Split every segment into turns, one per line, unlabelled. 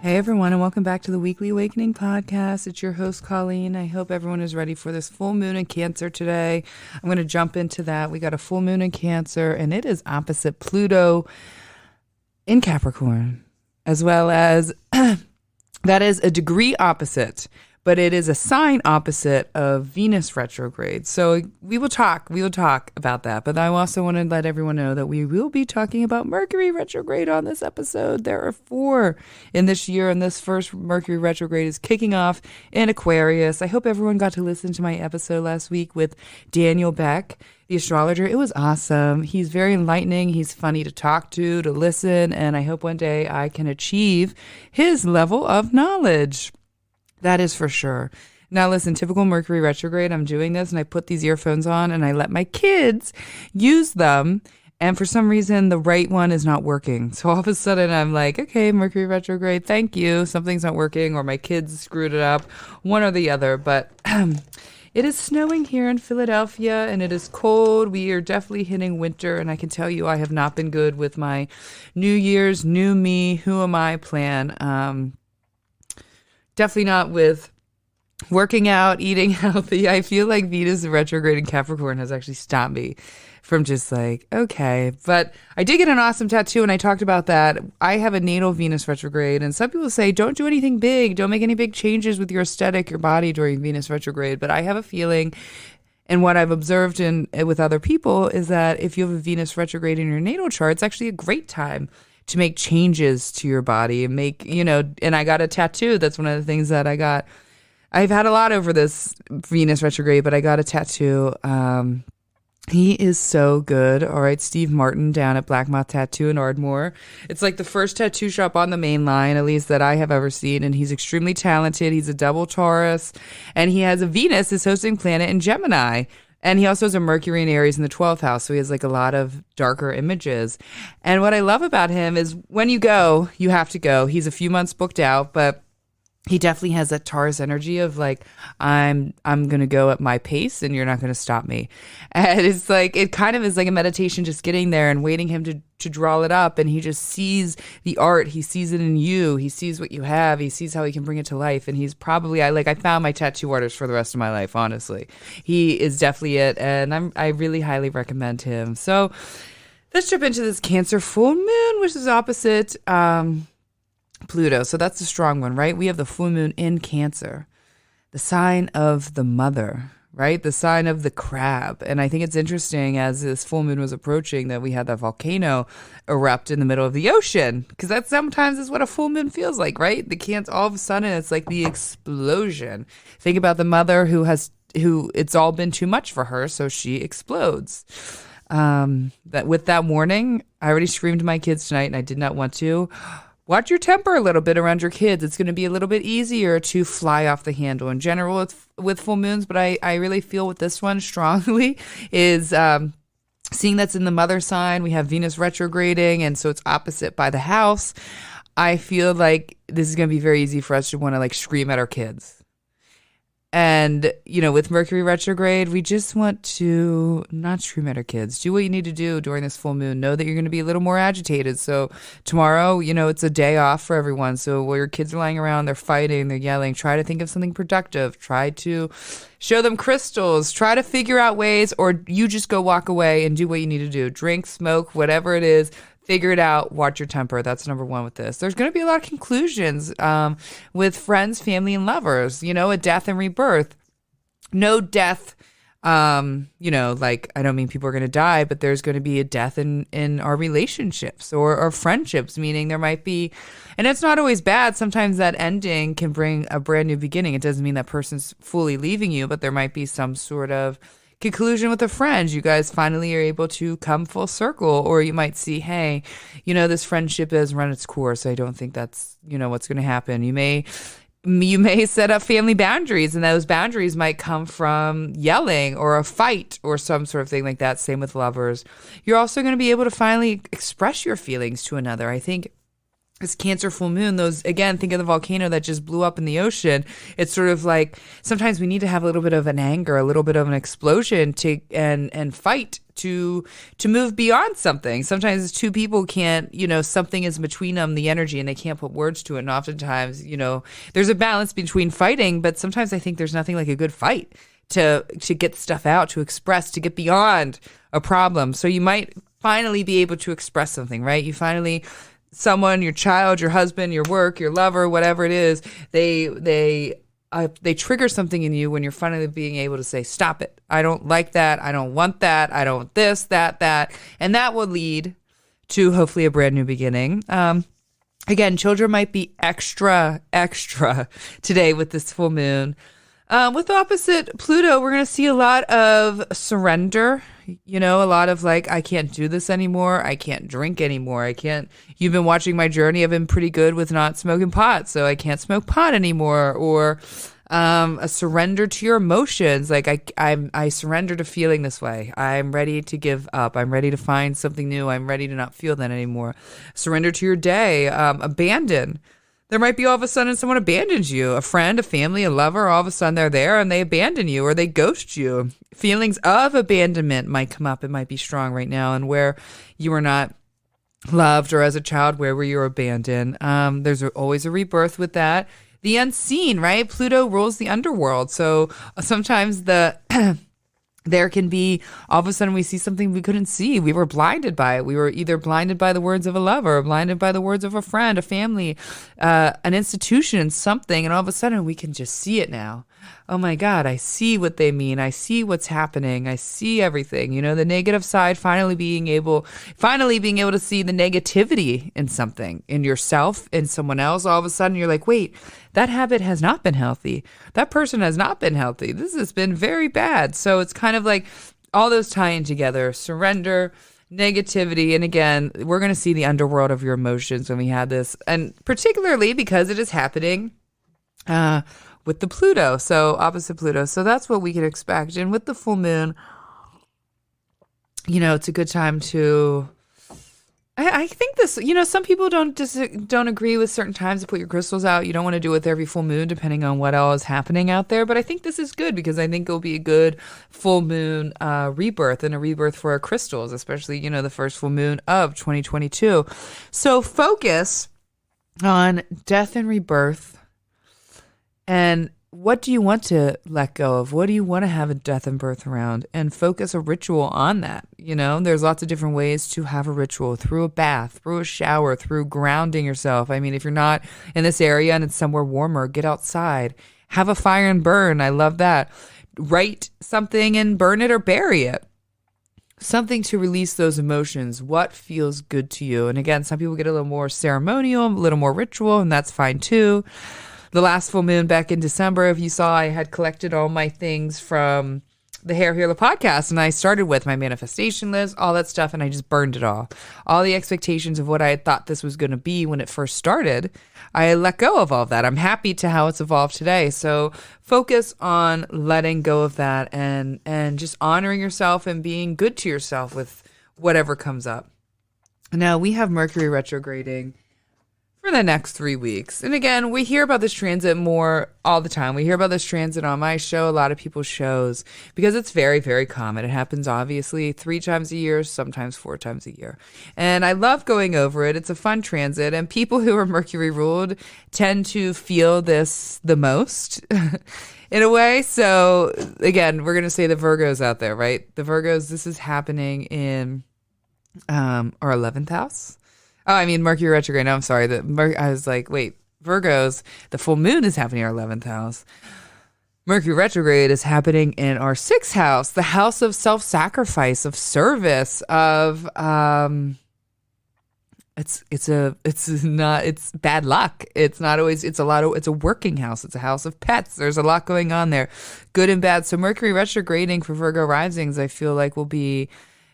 Hey everyone, and welcome back to the Weekly Awakening Podcast. It's your host, Colleen. I hope everyone is ready for this full moon in Cancer today. I'm going to jump into that. We got a full moon in Cancer, and it is opposite Pluto in Capricorn, as well as that is a degree opposite, but it is a sign opposite of Venus retrograde. So we will talk about that. But I also want to let everyone know that we will be talking about Mercury retrograde on this episode. There are 4 in this year, and this first Mercury retrograde is kicking off in Aquarius. I hope everyone got to listen to my episode last week with Daniel Beck, the astrologer. It was awesome. He's very enlightening. He's funny to talk to listen, and I hope one day I can achieve his level of knowledge. That is for sure. Now listen, typical Mercury retrograde, I'm doing this and I put these earphones on and I let my kids use them. And for some reason, the right one is not working. So all of a sudden I'm like, okay, Mercury retrograde, thank you. Something's not working, or my kids screwed it up, one or the other. But it is snowing here in Philadelphia and it is cold. We are definitely hitting winter. And I can tell you, I have not been good with my New Year's, new me, who am I plan. Definitely not with working out, eating healthy. I feel like Venus retrograde in Capricorn has actually stopped me from just like, okay. But I did get an awesome tattoo, and I talked about that. I have a natal Venus retrograde, and some people say, don't do anything big. Don't make any big changes with your aesthetic, your body during Venus retrograde. But I have a feeling, and what I've observed with other people, is that if you have a Venus retrograde in your natal chart, it's actually a great time to make changes to your body and make, and I got a tattoo. That's one of the things that I got. I've had a lot over this Venus retrograde, but I got a tattoo. He is so good. All right. Steve Martin down at Black Moth Tattoo in Ardmore. It's like the first tattoo shop on the main line, at least that I have ever seen. And he's extremely talented. He's a double Taurus, and he has a Venus, his hosting planet, in Gemini. And he also has a Mercury in Aries in the 12th house. So he has like a lot of darker images. And what I love about him is when you go, you have to go. He's a few months booked out, but he definitely has that Taurus energy of like, I'm going to go at my pace and you're not going to stop me. And it's like, it kind of is like a meditation, just getting there and waiting him to draw it up. And he just sees the art. He sees it in you. He sees what you have. He sees how he can bring it to life. And he's probably, I found my tattoo artist for the rest of my life, honestly. He is definitely it. And I really highly recommend him. So let's jump into this Cancer full moon, which is opposite, Pluto. So that's a strong one, right? We have the full moon in Cancer, the sign of the mother, right? The sign of the crab. And I think it's interesting, as this full moon was approaching, that we had that volcano erupt in the middle of the ocean, because that sometimes is what a full moon feels like, right? The Cancer, all of a sudden it's like the explosion. Think about the mother who it's all been too much for her, so she explodes. That with that warning, I already screamed to my kids tonight, and I did not want to. Watch your temper a little bit around your kids. It's going to be a little bit easier to fly off the handle in general with full moons. But I really feel with this one strongly is seeing that's in the mother sign. We have Venus retrograding, and so it's opposite by the house. I feel like this is going to be very easy for us to want to like scream at our kids. And, with Mercury retrograde, we just want to not scream at our kids. Do what you need to do during this full moon. Know that you're going to be a little more agitated. So tomorrow, it's a day off for everyone. So while your kids are lying around, they're fighting, they're yelling, try to think of something productive. Try to show them crystals. Try to figure out ways, or you just go walk away and do what you need to do. Drink, smoke, whatever it is. Figure it out. Watch your temper. That's number one with this. There's going to be a lot of conclusions with friends, family, and lovers. A death and rebirth. No death. I don't mean people are going to die, but there's going to be a death in our relationships or friendships. Meaning there might be, and it's not always bad. Sometimes that ending can bring a brand new beginning. It doesn't mean that person's fully leaving you, but there might be some sort of conclusion with a friend. You guys finally are able to come full circle, or you might see, hey, this friendship has run its course. I don't think that's, what's going to happen. You may set up family boundaries, and those boundaries might come from yelling or a fight or some sort of thing like that. Same with lovers. You're also going to be able to finally express your feelings to another. I think this Cancer full moon, those, again, think of the volcano that just blew up in the ocean. It's sort of like sometimes we need to have a little bit of an anger, a little bit of an explosion and fight to move beyond something. Sometimes two people can't, something is between them, the energy, and they can't put words to it. And oftentimes, there's a balance between fighting, but sometimes I think there's nothing like a good fight to get stuff out, to express, to get beyond a problem. So you might finally be able to express something, right? You finally, someone, your child, your husband, your work, your lover, whatever it is, they trigger something in you when you're finally being able to say, stop it. I don't like that. I don't want that. I don't this, that. And that will lead to hopefully a brand new beginning. Again, children might be extra today with this full moon. With opposite Pluto, we're going to see a lot of surrender, a lot of like, I can't do this anymore. I can't drink anymore. You've been watching my journey. I've been pretty good with not smoking pot, so I can't smoke pot anymore. Or a surrender to your emotions. Like I surrender to feeling this way. I'm ready to give up. I'm ready to find something new. I'm ready to not feel that anymore. Surrender to your day. Abandon. There might be all of a sudden someone abandons you, a friend, a family, a lover, all of a sudden they're there and they abandon you or they ghost you. Feelings of abandonment might come up. It might be strong right now, and where you were not loved, or as a child, where were you abandoned? There's always a rebirth with that. The unseen, right? Pluto rules the underworld. So sometimes there can be, all of a sudden we see something we couldn't see. We were blinded by it. We were either blinded by the words of a lover, or blinded by the words of a friend, a family, an institution, something. And all of a sudden we can just see it now. Oh my God, I see what they mean. I see what's happening. I see everything. The negative side, finally being able to see the negativity in something, in yourself, in someone else. All of a sudden you're like, wait, that habit has not been healthy. That person has not been healthy. This has been very bad. So it's kind of like all those tying together, surrender, negativity. And again, we're going to see the underworld of your emotions when we have this. And particularly because it is happening, with the Pluto, so opposite Pluto. So that's what we can expect. And with the full moon, it's a good time to, I think this, some people don't agree with certain times to put your crystals out. You don't want to do it with every full moon, depending on what all is happening out there. But I think this is good because I think it'll be a good full moon rebirth, and a rebirth for our crystals, especially, the first full moon of 2022. So focus on death and rebirth. And what do you want to let go of? What do you want to have a death and birth around? And focus a ritual on that. There's lots of different ways to have a ritual, through a bath, through a shower, through grounding yourself. I mean, if you're not in this area and it's somewhere warmer, get outside, have a fire and burn. I love that. Write something and burn it or bury it. Something to release those emotions. What feels good to you? And again, some people get a little more ceremonial, a little more ritual, and that's fine too. The last full moon back in December, if you saw, I had collected all my things from the Hair Healer podcast, and I started with my manifestation list, all that stuff, and I just burned it all. All the expectations of what I had thought this was going to be when it first started, I let go of all of that. I'm happy to how it's evolved today. So focus on letting go of that and just honoring yourself and being good to yourself with whatever comes up. Now, we have Mercury retrograding for the next 3 weeks. And again, we hear about this transit more all the time. We hear about this transit on my show, a lot of people's shows, because it's very, very common. It happens obviously 3 times a year, sometimes 4 times a year. And I love going over it. It's a fun transit. And people who are Mercury ruled tend to feel this the most in a way. So again, we're going to say the Virgos out there, right? The Virgos, this is happening in our 11th house. Oh, I mean, Mercury retrograde. No, I'm sorry. I was like, wait, Virgos, the full moon is happening in our 11th house. Mercury retrograde is happening in our 6th house, the house of self-sacrifice, of service, of it's bad luck. It's not always, it's a working house. It's a house of pets. There's a lot going on there, good and bad. So Mercury retrograding for Virgo risings, I feel like will be,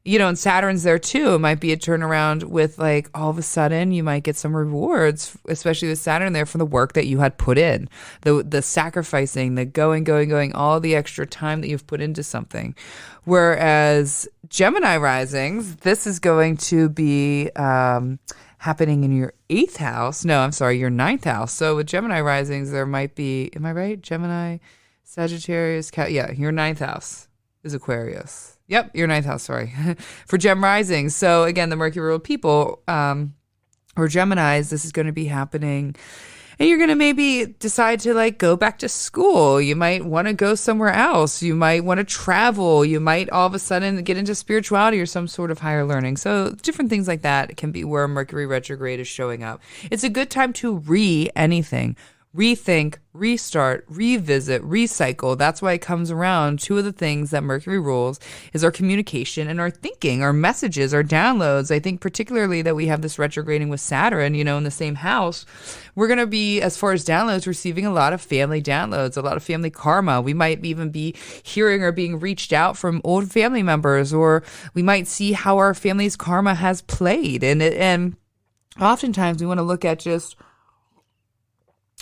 and Saturn's there too. It might be a turnaround with like all of a sudden you might get some rewards, especially with Saturn there, from the work that you had put in, the sacrificing, the going, all the extra time that you've put into something. Whereas Gemini risings, this is going to be happening in your 8th house. No, I'm sorry, your 9th house. So with Gemini risings, there might be, am I right? Gemini, Sagittarius, your 9th house is Aquarius. Yep, your 9th house, sorry. For Gem risings. So again, the Mercury ruled people, or Geminis, this is going to be happening. And you're going to maybe decide to like go back to school. You might want to go somewhere else. You might want to travel. You might all of a sudden get into spirituality or some sort of higher learning. So different things like that can be where Mercury retrograde is showing up. It's a good time to anything. Rethink, restart, revisit, recycle. That's why it comes around. Two of the things that Mercury rules is our communication and our thinking, our messages, our downloads. I think particularly that we have this retrograding with Saturn, in the same house. We're going to be, as far as downloads, receiving a lot of family downloads, a lot of family karma. We might even be hearing or being reached out from old family members, or we might see how our family's karma has played. And oftentimes we want to look at just,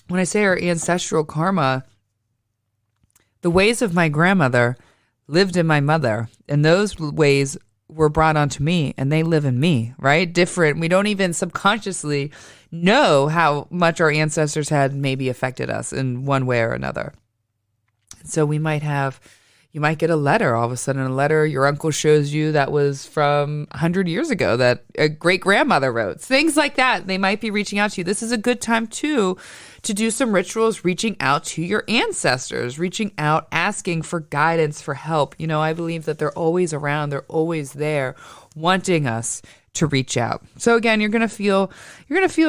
when I say our ancestral karma, the ways of my grandmother lived in my mother, and those ways were brought onto me, and they live in me, right? Different. We don't even subconsciously know how much our ancestors had maybe affected us in one way or another. So you might get a letter, all of a sudden a letter your uncle shows you that was from 100 years ago that a great-grandmother wrote. Things like that. They might be reaching out to you. This is a good time, too, to do some rituals, reaching out to your ancestors, reaching out, asking for guidance, for help. I believe that they're always around. They're always there wanting us to reach out. So again, you're going to feel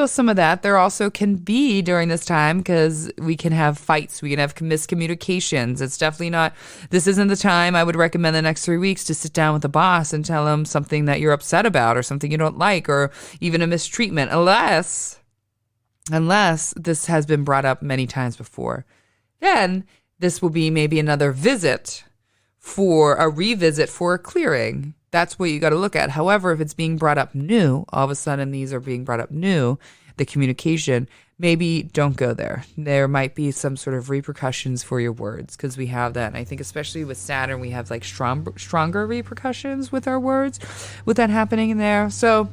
some of that. There also can be during this time, because we can have fights, we can have miscommunications. It's definitely this isn't the time I would recommend the next 3 weeks to sit down with the boss and tell him something that you're upset about or something you don't like, or even a mistreatment, unless this has been brought up many times before. Then this will be maybe another revisit for a clearing. That's what you got to look at. However, if it's being brought up new, all of a sudden these are being brought up new, the communication, maybe don't go there. There might be some sort of repercussions for your words, because we have that. And I think especially with Saturn, we have like stronger repercussions with our words, with that happening in there. So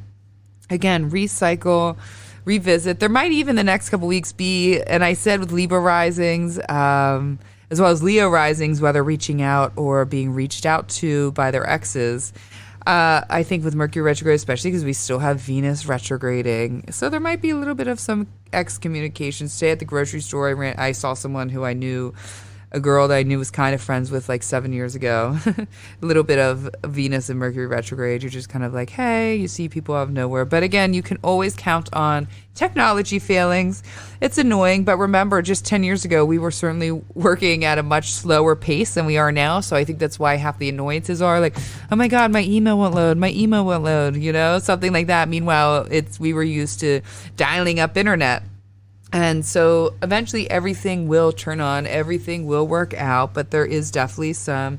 again, recycle, revisit. There might even the next couple weeks be, and I said with Libra risings, as well as Leo risings, whether reaching out or being reached out to by their exes. I think with Mercury retrograde, especially because we still have Venus retrograding. So there might be a little bit of some excommunication. Today at the grocery store, I saw someone who I knew, a girl that I knew was kind of friends with like 7 years ago. A little bit of Venus and Mercury retrograde. You're just kind of like, hey, you see people out of nowhere. But again, you can always count on technology failings. It's annoying, but remember, just 10 years ago, we were certainly working at a much slower pace than we are now. So I think that's why half the annoyances are like, oh my God, my email won't load, something like that. Meanwhile, we were used to dialing up internet. And so eventually everything will turn on, everything will work out, but there is definitely some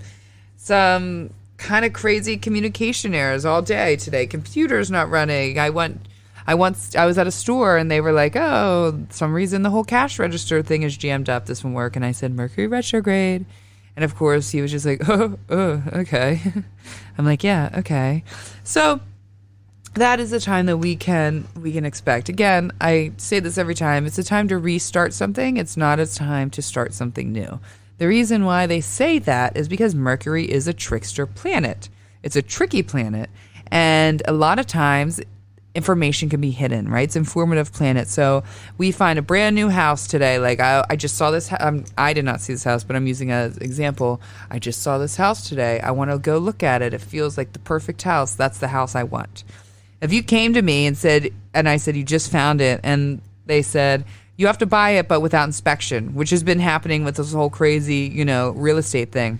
kind of crazy communication errors all day today. Computer's not running. I was at a store and they were like, oh, some reason the whole cash register thing is jammed up. This won't work. And I said, Mercury retrograde. And of course he was just like, oh, okay. I'm like, yeah, okay. So that is a time that we can expect. Again, I say this every time. It's a time to restart something. It's not a time to start something new. The reason why they say that is because Mercury is a trickster planet. It's a tricky planet. And a lot of times information can be hidden, right? It's an informative planet. So we find a brand new house today. Like I just saw this. I did not see this house, but I'm using it as an example. I just saw this house today. I want to go look at it. It feels like the perfect house. That's the house I want. If you came to me and I said, you just found it, and they said, you have to buy it, but without inspection, which has been happening with this whole crazy, real estate thing,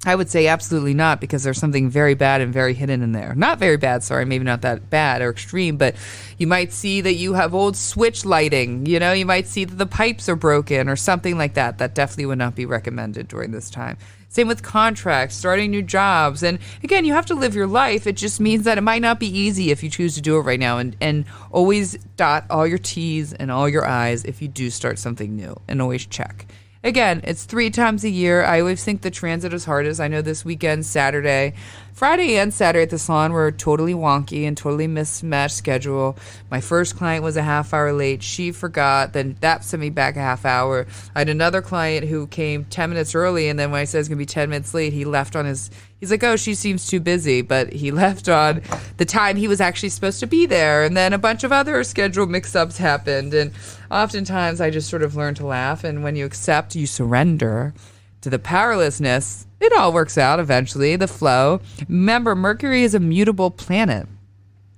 I would say absolutely not, because there's something very bad and very hidden in there. Not very bad, sorry, maybe not that bad or extreme, but you might see that you have old switch lighting, you might see that the pipes are broken or something like that. That definitely would not be recommended during this time. Same with contracts, starting new jobs. And again, you have to live your life. It just means that it might not be easy if you choose to do it right now. And always dot all your T's and all your I's if you do start something new, and always check. again, it's 3 times a year. I always think the transit is hardest. I know this weekend, Saturday, Friday and Saturday at the salon were totally wonky and totally mismatched schedule. My first client was a half hour late. She forgot. Then that sent me back a half hour. I had another client who came 10 minutes early, and then when I said it's going to be 10 minutes late, he left on his... He's like, oh, she seems too busy, but he left on the time he was actually supposed to be there. And then a bunch of other schedule mix-ups happened. And oftentimes I just sort of learn to laugh. And when you accept, you surrender to the powerlessness, it all works out eventually, the flow. Remember, Mercury is a mutable planet.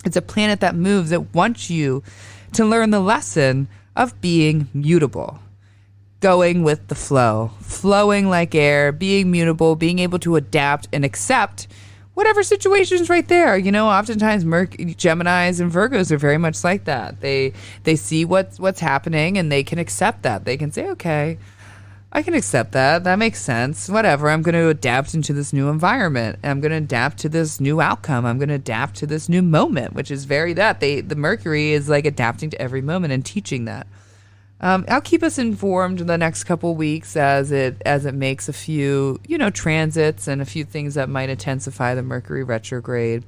It's a planet that moves. It wants you to learn the lesson of being mutable. Going with the flow, flowing like air, being mutable, being able to adapt and accept whatever situation's right there. You know, oftentimes Geminis and Virgos are very much like that. They see what's happening and they can accept that. They can say, okay, I can accept that. That makes sense. Whatever. I'm going to adapt into this new environment. I'm going to adapt to this new outcome. I'm going to adapt to this new moment, which is very that. The Mercury is like adapting to every moment and teaching that. I'll keep us informed in the next couple weeks as it makes a few, transits and a few things that might intensify the Mercury retrograde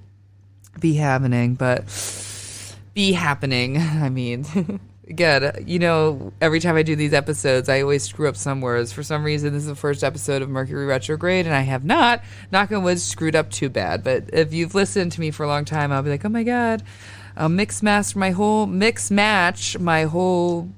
be happening. I mean, again, every time I do these episodes, I always screw up some words. For some reason, this is the first episode of Mercury retrograde, and I have not, knock on wood, screwed up too bad. But if you've listened to me for a long time, I'll be like, oh my God. I'll mix match my whole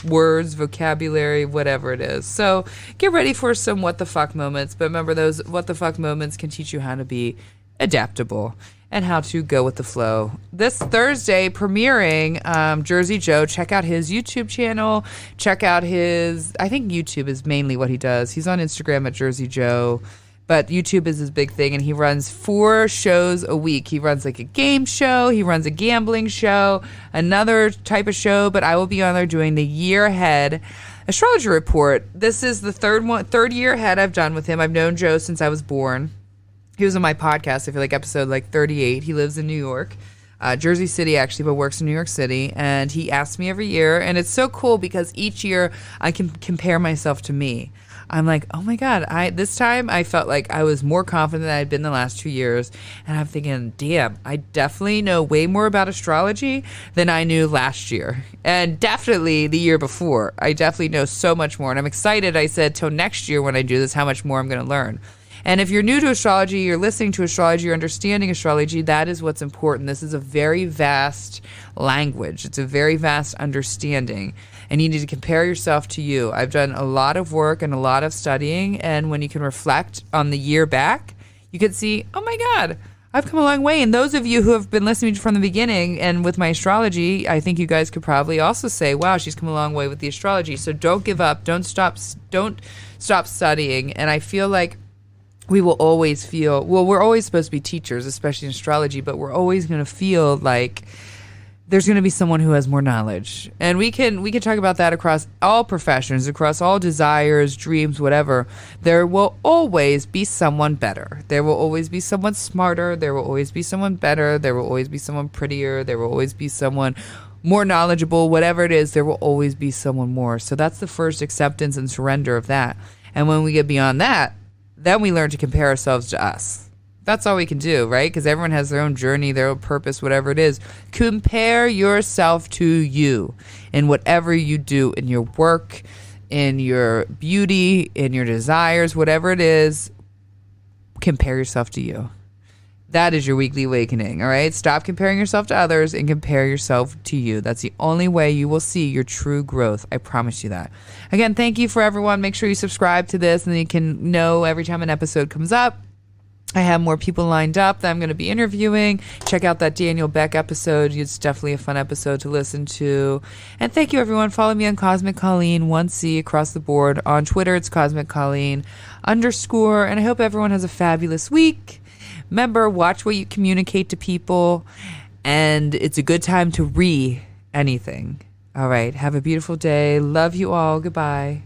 words, vocabulary, whatever it is. So get ready for some what the fuck moments. But remember, those what the fuck moments can teach you how to be adaptable and how to go with the flow. This Thursday, premiering Jersey Joe. Check out his YouTube channel. Check out I think YouTube is mainly what he does. He's on Instagram at Jersey Joe. But YouTube is his big thing, and he runs 4 shows a week. He runs like a game show, he runs a gambling show, another type of show, but I will be on there doing the year ahead astrology report. This is the third year ahead I've done with him. I've known Joe since I was born. He was on my podcast, I feel like episode 38. He lives in New York. Jersey City, actually, but works in New York City. And he asks me every year, and it's so cool because each year I can compare myself to me. I'm like, oh my God, this time I felt like I was more confident than I had been the last 2 years. And I'm thinking, damn, I definitely know way more about astrology than I knew last year. And definitely the year before. I definitely know so much more. And I'm excited, I said, till next year when I do this, how much more I'm going to learn. And if you're new to astrology, you're listening to astrology, you're understanding astrology, that is what's important. This is a very vast language. It's a very vast understanding. And you need to compare yourself to you. I've done a lot of work and a lot of studying. And when you can reflect on the year back, you can see, oh my God, I've come a long way. And those of you who have been listening from the beginning and with my astrology, I think you guys could probably also say, wow, she's come a long way with the astrology. So don't give up. Don't stop studying. And I feel like we will always feel, well, we're always supposed to be teachers, especially in astrology, but we're always going to feel like there's going to be someone who has more knowledge. And we can talk about that across all professions, across all desires, dreams, whatever. There will always be someone better. There will always be someone smarter. There will always be someone better. There will always be someone prettier. There will always be someone more knowledgeable. Whatever it is, there will always be someone more. So that's the first acceptance and surrender of that. And when we get beyond that, then we learn to compare ourselves to us. That's all we can do, right? Because everyone has their own journey, their own purpose, whatever it is. Compare yourself to you in whatever you do, in your work, in your beauty, in your desires, whatever it is. Compare yourself to you. That is your weekly awakening, all right? Stop comparing yourself to others and compare yourself to you. That's the only way you will see your true growth. I promise you that. Again, thank you for everyone. Make sure you subscribe to this and then you can know every time an episode comes up. I have more people lined up that I'm going to be interviewing. Check out that Daniel Beck episode. It's definitely a fun episode to listen to. And thank you, everyone. Follow me on Cosmic Colleen, 1C across the board. On Twitter, it's Cosmic Colleen _. And I hope everyone has a fabulous week. Remember, watch what you communicate to people. And it's a good time to anything. All right. Have a beautiful day. Love you all. Goodbye.